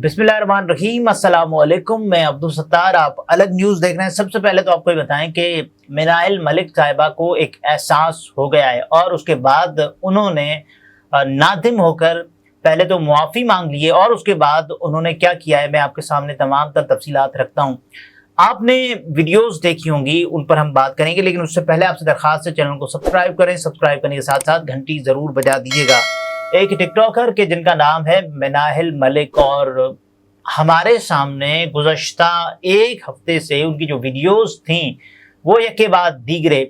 बिस्मिल्लाहिर्रहमानिर्रहीम, अस्सलाम वालेकुम। मैं अब्दुल सत्तार, आप अलग न्यूज़ देख रहे हैं। सबसे पहले तो आपको ये बताएं कि मिनाइल मलिक साहिबा को एक एहसास हो गया है और उसके बाद उन्होंने नादिम होकर पहले तो मुआफ़ी मांग ली है और उसके बाद उन्होंने क्या किया है मैं आपके सामने तमाम तर तफसीलात रखता हूँ। आपने वीडियोस देखी होंगी, उन पर हम बात करेंगे, लेकिन उससे पहले आपसे दरख्वास्त है चैनल को सब्सक्राइब करें। सब्सक्राइब करने के साथ साथ घंटी ज़रूर बजा दीजिएगा। एक टिकटॉकर के जिनका नाम है मिनाइल मलिक, और हमारे सामने गुज़श्ता एक हफ्ते से उनकी जो वीडियोस थी वो एक के बाद दीगरे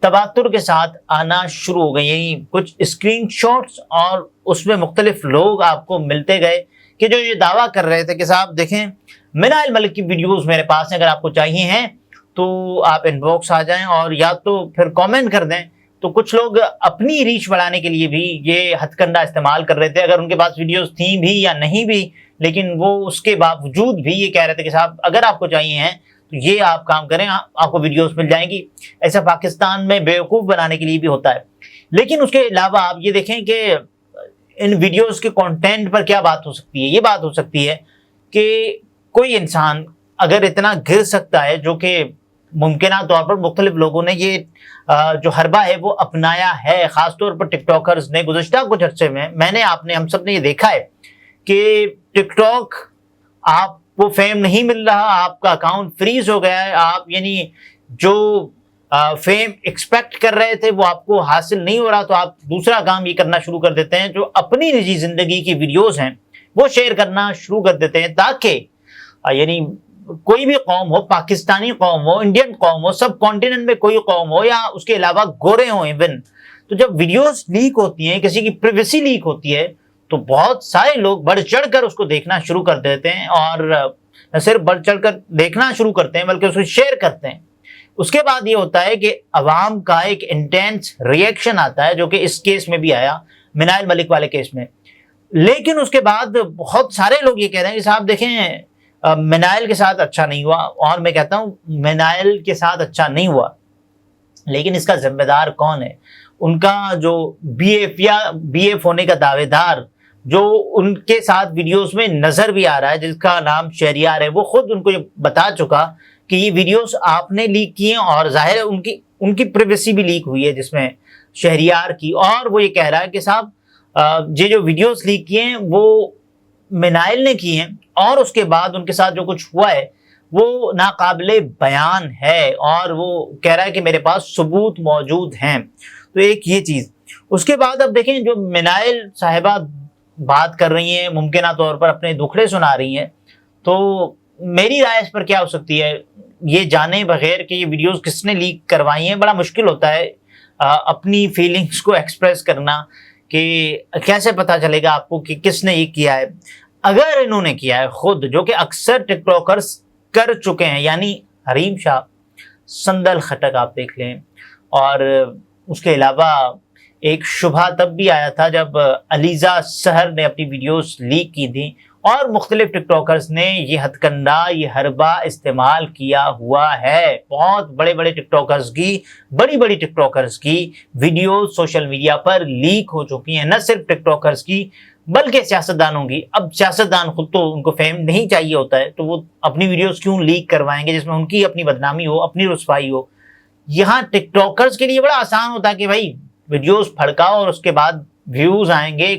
तवातुर के साथ आना शुरू हो गई। यही कुछ स्क्रीनशॉट्स और उसमें मुख्तलिफ लोग आपको मिलते गए कि जो ये दावा कर रहे थे कि साहब देखें मिनाइल मलिक की वीडियोस मेरे पास हैं, अगर आपको चाहिए हैं तो आप इनबॉक्स आ जाएं और या तो फिर कमेंट कर दें। तो कुछ लोग अपनी रीच बढ़ाने के लिए भी ये हथकंडा इस्तेमाल कर रहे थे, अगर उनके पास वीडियोस थी भी या नहीं भी, लेकिन वो उसके बावजूद भी ये कह रहे थे कि साहब अगर आपको चाहिए हैं तो ये आप काम करें, आपको वीडियोस मिल जाएंगी। ऐसा पाकिस्तान में बेवकूफ़ बनाने के लिए भी होता है। लेकिन उसके अलावा आप ये देखें कि इन वीडियोस के कंटेंट पर क्या बात हो सकती है। ये बात हो सकती है कि कोई इंसान अगर इतना गिर सकता है, जो कि मुमकिन तौर पर मुख्तलिफ लोगों ने ये जो हरबा है वो अपनाया है, ख़ासतौर पर टिकटॉकर्स ने गुज़श्ता कुछ अर्से में। हम सब ने ये देखा है कि टिकटॉक आपको फेम नहीं मिल रहा, आपका अकाउंट फ्रीज हो गया है, आप यानी जो फेम एक्सपेक्ट कर रहे थे वो आपको हासिल नहीं हो रहा, तो आप दूसरा काम ये करना शुरू कर देते हैं, जो अपनी निजी ज़िंदगी की वीडियोज़ हैं वो शेयर करना शुरू कर देते हैं, ताकि यानी कोई भी कौम हो, पाकिस्तानी कौम हो, इंडियन कौम हो, सब कॉन्टिनेंट में कोई कौम हो या उसके अलावा गोरे हो इवन, तो जब वीडियोस लीक होती हैं, किसी की प्राइवेसी लीक होती है, तो बहुत सारे लोग बढ़ चढ़ कर उसको देखना शुरू कर देते हैं, और न सिर्फ बढ़ चढ़ कर देखना शुरू करते हैं बल्कि उसको शेयर करते हैं। उसके बाद ये होता है कि अवाम का एक इंटेंस रिएक्शन आता है, जो कि इस केस में भी आया, मिनाइल मलिक वाले केस में। लेकिन उसके बाद बहुत सारे लोग ये कह रहे हैं कि साहब देखें मिनाइल के साथ अच्छा नहीं हुआ, और मैं कहता हूँ मिनाइल के साथ अच्छा नहीं हुआ, लेकिन इसका जिम्मेदार कौन है? उनका जो बीएफ होने का दावेदार जो उनके साथ वीडियोस में नज़र भी आ रहा है, जिसका नाम शहरियार है, वो खुद उनको ये बता चुका कि ये वीडियोस आपने लीक किए हैं, और जाहिर है उनकी प्राइवेसी भी लीक हुई है जिसमें शहरियार की। और वो ये कह रहा है कि साहब ये जो वीडियोस लीक किए हैं वो मिनाइल ने किए हैं, और उसके बाद उनके साथ जो कुछ हुआ है वो नाकाबिले बयान है, और वो कह रहा है कि मेरे पास सबूत मौजूद हैं। तो एक ये चीज़। उसके बाद अब देखें जो मिनाइल साहिबा बात कर रही हैं, मुमकिन तौर पर अपने दुखड़े सुना रही हैं, तो मेरी राय इस पर क्या हो सकती है, ये जाने बगैर कि ये वीडियोस किसने लीक करवाई हैं, बड़ा मुश्किल होता है अपनी फीलिंग्स को एक्सप्रेस करना, कि कैसे पता चलेगा आपको कि किसने ये किया है। अगर इन्होंने किया है खुद, जो कि अक्सर टिकटॉकर्स कर चुके हैं, यानी हरीम शाह, संदल खटक आप देख लें, और उसके अलावा एक शुभा तब भी आया था जब अलीज़ा सहर ने अपनी वीडियोस लीक की थी, और मुख्तलिफ टिकटॉकर्स ने ये हथकंडा, ये हरबा इस्तेमाल किया हुआ है। बहुत बड़े बड़े टिकटॉकर्स की, बड़ी बड़ी टिकटॉकर्स की वीडियोस सोशल मीडिया पर लीक हो चुकी हैं, न सिर्फ टिकटॉकर्स की बल्कि सियासतदानों की। अब सियासतदान खुद तो उनको फेम नहीं चाहिए होता है, तो वो अपनी वीडियोस क्यों लीक करवाएंगे जिसमें उनकी अपनी बदनामी हो, अपनी रुसवाई हो। यहाँ टिकटॉकर्स के लिए बड़ा आसान होता है कि भाई वीडियोस फड़काओ और उसके बाद व्यूज़ आएंगे,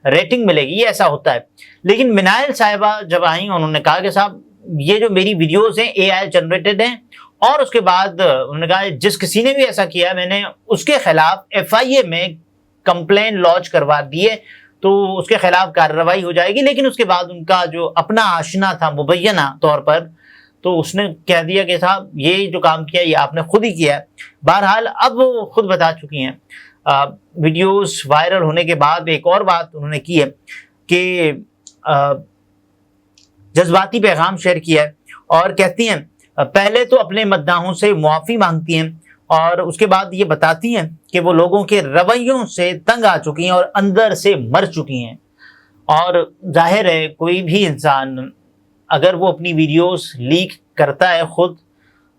रेटिंग मिलेगी, ये ऐसा होता है। लेकिन मिनाइल साहिबा जब आई, उन्होंने कहा कि साहब ये जो मेरी वीडियोस हैं AI जनरेटेड हैं, और उसके बाद उन्होंने कहा जिस किसी ने भी ऐसा किया मैंने उसके खिलाफ FIA में कंप्लेन लॉन्च करवा दी है, तो उसके खिलाफ कार्रवाई हो जाएगी। लेकिन उसके बाद उनका जो अपना आशना था मुबैना तौर पर, तो उसने कह दिया कि साहब ये जो काम किया ये आपने खुद ही किया है। बहरहाल अब वो खुद बता चुकी हैं। वीडियोस वायरल होने के बाद एक और बात उन्होंने की है कि जज्बाती पैगाम शेयर किया है, और कहती हैं पहले तो अपने मद्दाहों से मुआफ़ी मांगती हैं, और उसके बाद ये बताती हैं कि वो लोगों के रवैयों से तंग आ चुकी हैं और अंदर से मर चुकी हैं। और जाहिर है कोई भी इंसान अगर वो अपनी वीडियोस लीक करता है खुद,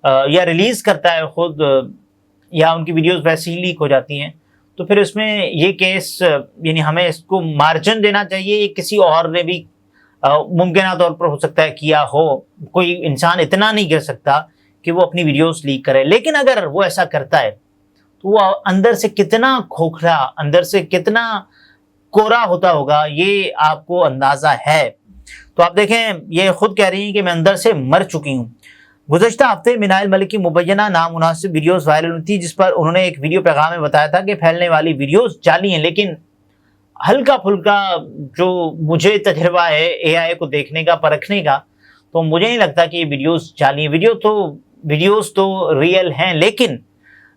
या रिलीज़ करता है खुद, या उनकी वीडियोस वैसे ही लीक हो जाती हैं, तो फिर इसमें ये केस यानी हमें इसको मार्जिन देना चाहिए। किसी और ने भी मुमकिन तौर पर हो सकता है किया हो। कोई इंसान इतना नहीं कर सकता कि वो अपनी वीडियोस लीक करे, लेकिन अगर वो ऐसा करता है तो वो अंदर से कितना खोखला, अंदर से कितना कोरा होता होगा, ये आपको अंदाजा है। तो आप देखें, ये खुद कह रही हैं कि मैं अंदर से मर चुकी हूँ। गुज़श्ता हफ्ते मिनाइल मलिक की मुबैना नामुनासिब वीडियोस वायरल हुई थी, जिस पर उन्होंने एक वीडियो पैगाम में बताया था कि फैलने वाली वीडियोस जाली हैं, लेकिन हल्का फुल्का जो मुझे तजर्बा है एआई को देखने का, परखने का, तो मुझे नहीं लगता कि ये वीडियोस जाली हैं। वीडियोस तो रियल हैं, लेकिन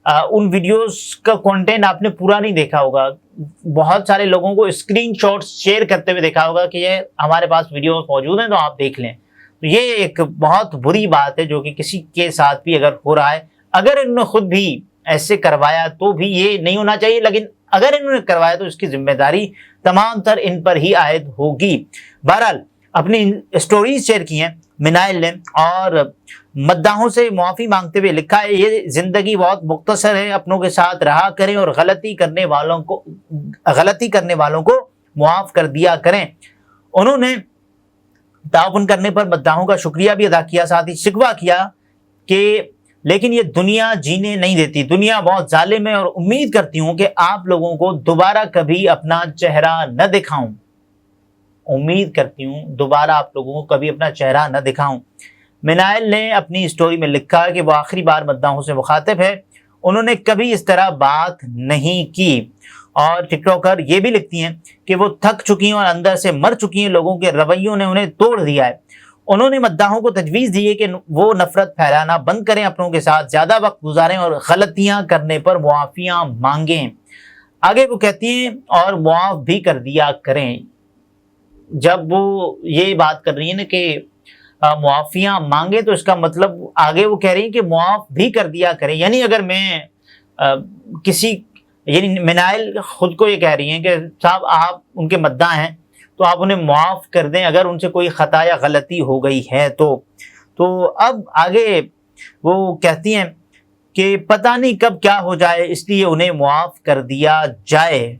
उन वीडियोस का कंटेंट आपने पूरा नहीं देखा होगा। बहुत सारे लोगों को स्क्रीनशॉट्स शेयर करते हुए देखा होगा कि ये हमारे पास वीडियोस मौजूद हैं तो आप देख लें। तो ये एक बहुत बुरी बात है जो कि किसी के साथ भी अगर हो रहा है, अगर इन्होंने खुद भी ऐसे करवाया तो भी ये नहीं होना चाहिए, लेकिन अगर इन्होंने करवाया तो इसकी जिम्मेदारी तमाम तर इन पर ही आयद होगी। बहरहाल अपनी स्टोरीज शेयर की हैं मिनाइल ने और मद्दाहों से मुआफ़ी मांगते हुए लिखा है, ये जिंदगी बहुत मुख्तसर है, अपनों के साथ रहा करें और गलती करने वालों को मुआफ़ कर दिया करें। उन्होंने ताउन करने पर मद्दाहों का शुक्रिया भी अदा किया, साथ ही शिकवा किया कि लेकिन ये दुनिया जीने नहीं देती, दुनिया बहुत जालिम है और उम्मीद करती हूँ कि आप लोगों को दोबारा कभी अपना चेहरा न दिखाऊं। उम्मीद करती हूँ दोबारा आप लोगों को कभी अपना चेहरा न दिखाऊं। मिनाइल ने अपनी स्टोरी में लिखा कि वो आखिरी बार मद्दाहों से मुखातिब है, उन्होंने कभी इस तरह बात नहीं की। और टिकटॉकर ये भी लिखती हैं कि वो थक चुकी हैं और अंदर से मर चुकी हैं, लोगों के रवैयों ने उन्हें तोड़ दिया है। उन्होंने मद्दाहों को तजवीज़ दी है कि वो नफरत फैलाना बंद करें, अपनों के साथ ज़्यादा वक्त गुजारें और गलतियां करने पर मुआफ़ियाँ मांगें। आगे वो कहती हैं और मुआफ़ भी कर दिया करें। जब वो ये बात कर रही है ना कि मुआफ़ियाँ मांगे, तो इसका मतलब आगे वो कह रही हैं कि मुआफ़ भी कर दिया करें। यानी अगर मैं यानी मिनाइल खुद को ये कह रही हैं कि साहब आप उनके मद्दा हैं तो आप उन्हें मुआफ़ कर दें अगर उनसे कोई ख़ता या गलती हो गई है तो अब आगे वो कहती हैं कि पता नहीं कब क्या हो जाए, इसलिए उन्हें मुआफ़ कर दिया जाए।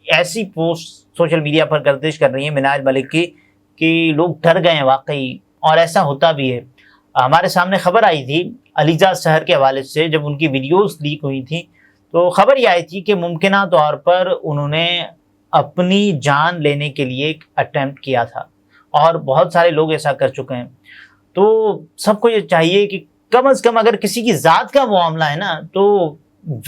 ऐसी पोस्ट सोशल मीडिया पर गर्दिश कर रही है मिनाइल मलिक की कि लोग डर गए हैं वाकई, और ऐसा होता भी है। हमारे सामने खबर आई थी अलीजा शहर के हवाले से, जब उनकी वीडियोस लीक हुई थी तो खबर ये आई थी कि मुमकिना तौर पर उन्होंने अपनी जान लेने के लिए एक अटेम्प्ट किया था, और बहुत सारे लोग ऐसा कर चुके हैं। तो सबको ये चाहिए कि कम से कम अगर किसी की ज़ात का मामला है ना, तो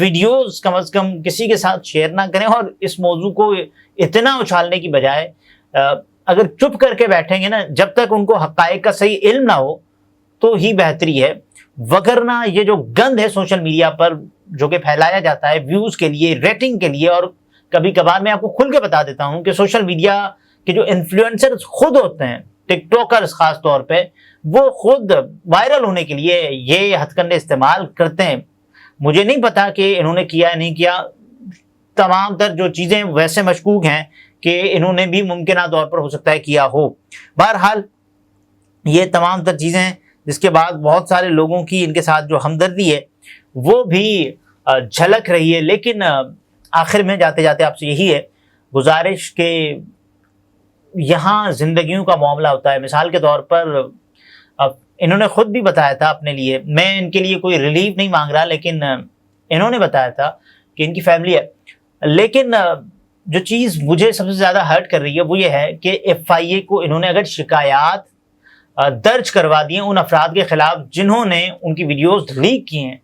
वीडियोस कम से कम किसी के साथ शेयर ना करें, और इस मौजू को इतना उछालने की बजाय अगर चुप करके बैठेंगे ना जब तक उनको हक़ाइक़ का सही इल्म ना हो तो ही बेहतरी है। वगरना ये जो गंद है सोशल मीडिया पर जो कि फैलाया जाता है व्यूज़ के लिए, रेटिंग के लिए, और कभी कभार मैं आपको खुल के बता देता हूँ कि सोशल मीडिया के जो इन्फ्लुएंसर्स खुद होते हैं, टिकटॉकर्स खास तौर पे, वो खुद वायरल होने के लिए ये हथकंडे इस्तेमाल करते हैं। मुझे नहीं पता कि इन्होंने किया या नहीं किया, तमाम तर जो चीज़ें वैसे मशकूक हैं कि इन्होंने भी मुमकिन तौर पर हो सकता है किया हो। बहरहाल ये तमाम तर चीज़ें जिसके बाद बहुत सारे लोगों की इनके साथ जो हमदर्दी है वो भी झलक रही है। लेकिन आखिर में जाते जाते आपसे यही है गुजारिश के यहाँ ज़िंदगियों का मामला होता है। मिसाल के तौर पर इन्होंने खुद भी बताया था अपने लिए, मैं इनके लिए कोई रिलीफ नहीं मांग रहा, लेकिन इन्होंने बताया था कि इनकी फैमिली है। लेकिन जो चीज़ मुझे सबसे ज़्यादा हर्ट कर रही है वो ये है कि FIA को इन्होंने अगर शिकायत दर्ज करवा दी हैं उन अफराद के ख़िलाफ़ जिन्होंने उनकी वीडियोस लीक की हैं,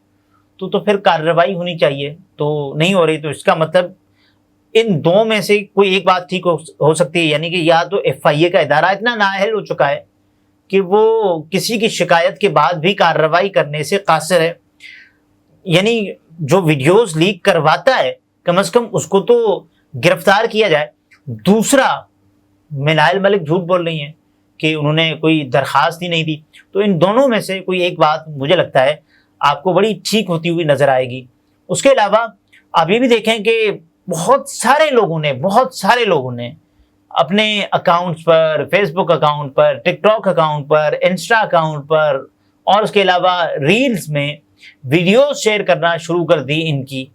तो फिर कार्रवाई होनी चाहिए, तो नहीं हो रही। तो इसका मतलब इन दो में से कोई एक बात ठीक हो सकती है, यानी कि या तो FIA का इदारा इतना नाअहल हो चुका है कि वो किसी की शिकायत के बाद भी कार्रवाई करने से कासिर है, यानी जो वीडियोस लीक करवाता है कम से कम उसको तो गिरफ्तार किया जाए। दूसरा, मिनाइल मलिक झूठ बोल रही हैं कि उन्होंने कोई दरख्वास्त ही नहीं दी, तो इन दोनों में से कोई एक बात मुझे लगता है आपको बड़ी ठीक होती हुई नज़र आएगी। उसके अलावा आप ये भी देखें कि बहुत सारे लोगों ने अपने अकाउंट्स पर, फेसबुक अकाउंट पर, टिकटॉक अकाउंट पर, इंस्टा अकाउंट पर और उसके अलावा रील्स में वीडियोस शेयर करना शुरू कर दी इनकी।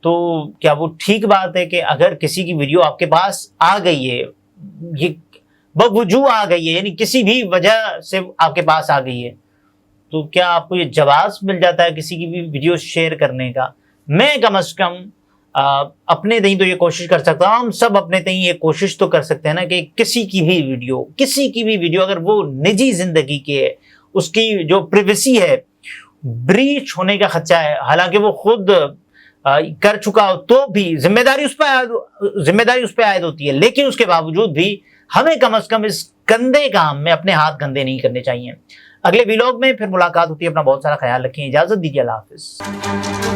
तो क्या वो ठीक बात है कि अगर किसी की वीडियो आपके पास आ गई है, ये بوجوہ آ گئی ہے، یعنی کسی بھی وجہ سے آپ کے پاس آ گئی ہے، تو کیا آپ کو یہ جواز مل جاتا ہے کسی کی بھی ویڈیو شیئر کرنے کا؟ میں کم از کم اپنے تئیں تو یہ کوشش کر سکتا ہوں، ہم سب اپنے تئیں یہ کوشش تو کر سکتے ہیں نا کہ کسی کی بھی ویڈیو اگر وہ نجی زندگی کے اس کی جو پریویسی ہے بریچ ہونے کا خدشہ ہے، حالانکہ وہ خود کر چکا ہو تو بھی ذمہ داری اس پہ عائد ہوتی ہے، لیکن اس کے باوجود بھی ہمیں کم از کم اس گندے کام میں اپنے ہاتھ گندے نہیں کرنے چاہیے۔ اگلے ویلاگ میں پھر ملاقات ہوتی ہے، اپنا بہت سارا خیال رکھیں، اجازت دیجیے، اللہ حافظ۔